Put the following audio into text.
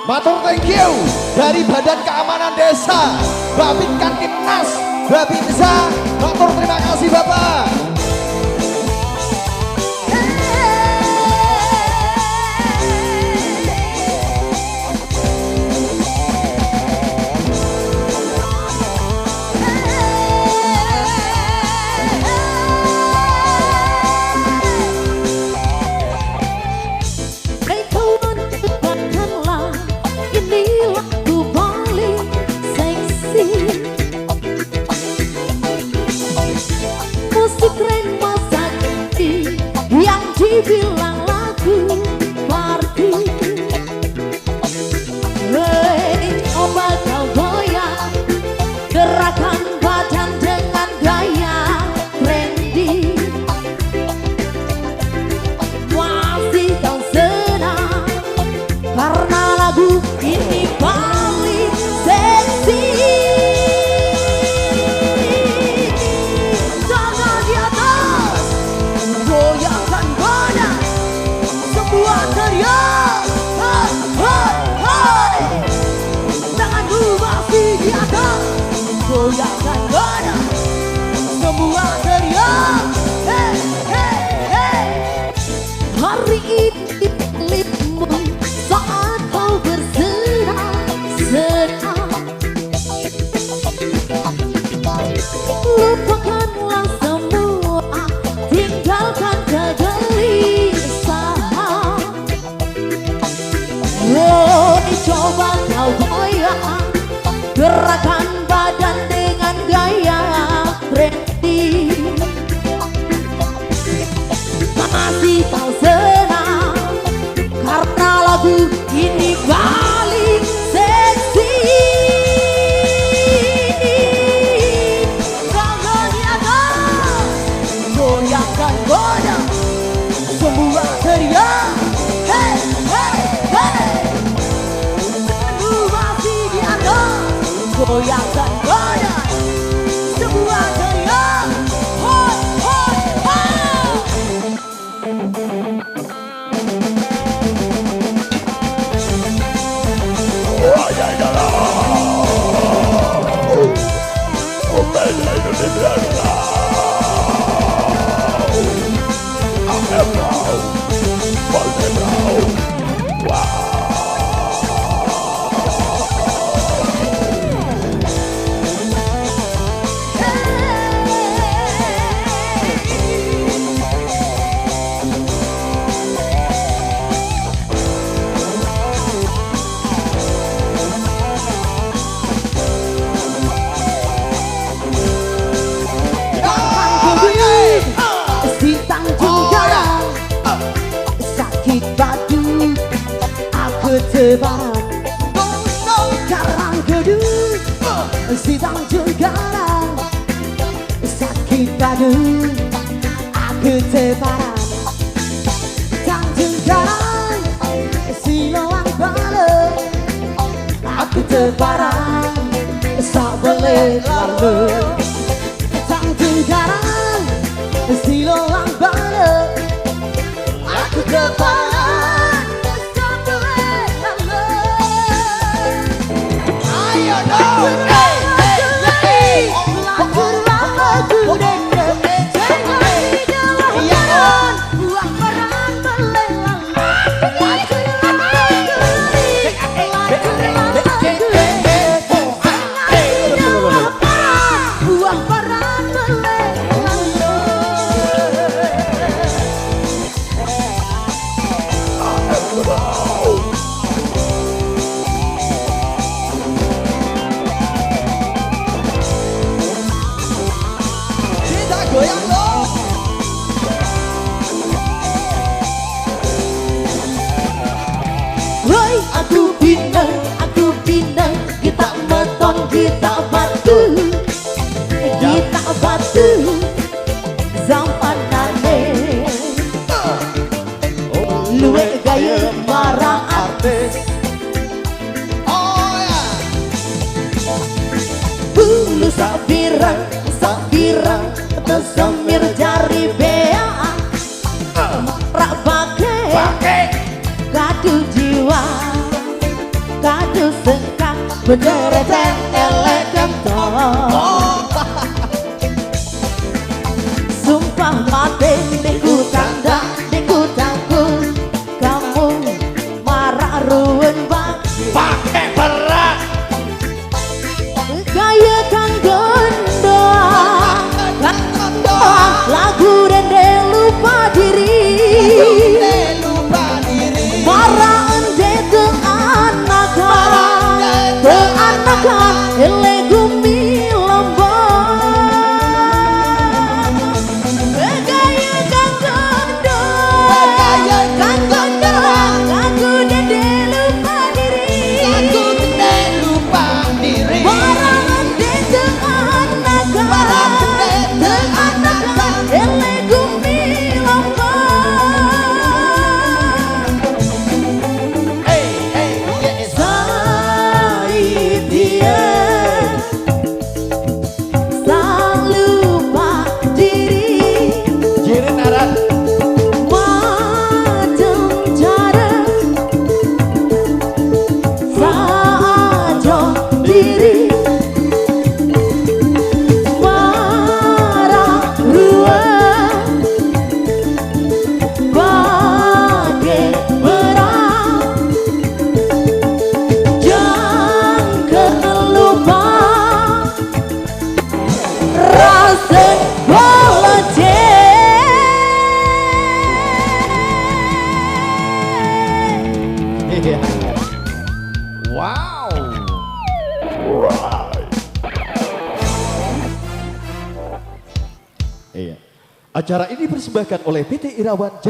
Matur thank you dari Badan Keamanan Desa, Babin Kantimnas, Babinsa. Matur terima kasih Bapak. Bilang lagu party, hey, obat kau goyang, gerakan badan dengan gaya trendy. Masih kau senang karena lagu ini paling seksi. Tangan di atas, goyangkan badan. Semua teriak, hai, hai, hai. Tanganmu masih di atas, goyangkan badan. Semua teriak, hei, hei, hei. Hari ini pelitmu saat kau bersenang-senang. Lupakanlah semua, tinggalkan kegelisahan. Oh, coba kau goyang, gerakan badan dengan gaya trendy. Masih kau senang karena lagu ini paling seksi. Tangan di atas, goyangkan badan. Semua teriak, hey, hey, hey. Masih di atas, goyangkan badan. Semua teriak, hoi, hoi, hoi. Si tanggung jalan, sakit batu, aku tebaran. Karang kedut, si tanggung jalan, sakit batu, aku tebaran. Tanggung jalan, si loang balik, aku tebaran, tak boleh lalu. Tanggung jalan, si loang balik, aku kepalan, tak boleh lalu. Ayo dong, lagu-lagu dendam, jangan di jalanan, buang peran melelang. Buang peran melelang. Kita goyang dong. Woi, aku pindah, kita beton, kita batu, kita batu, zaman aneh. Luwe gaya marang artis. Oh ya. Bulu sabirang, tersemir jari bea. Rak pakai, kadu jiwa. Penderetan elegan sumpah mati diku tanda diku takut kamu marah ruwen bang pakai berat gaya kang gendong lagu dende lupa diri marah ende te anakan ele gumi lombang gaya kang gendong lagu dende lupa diri marah ende te anakan ele gumi lombang dia tak lupa diri jirin aran macam cara saja diri marah ruang bagai berang jangan lupa rasa boleh wow iya acara ini dipersembahkan oleh PT Irawan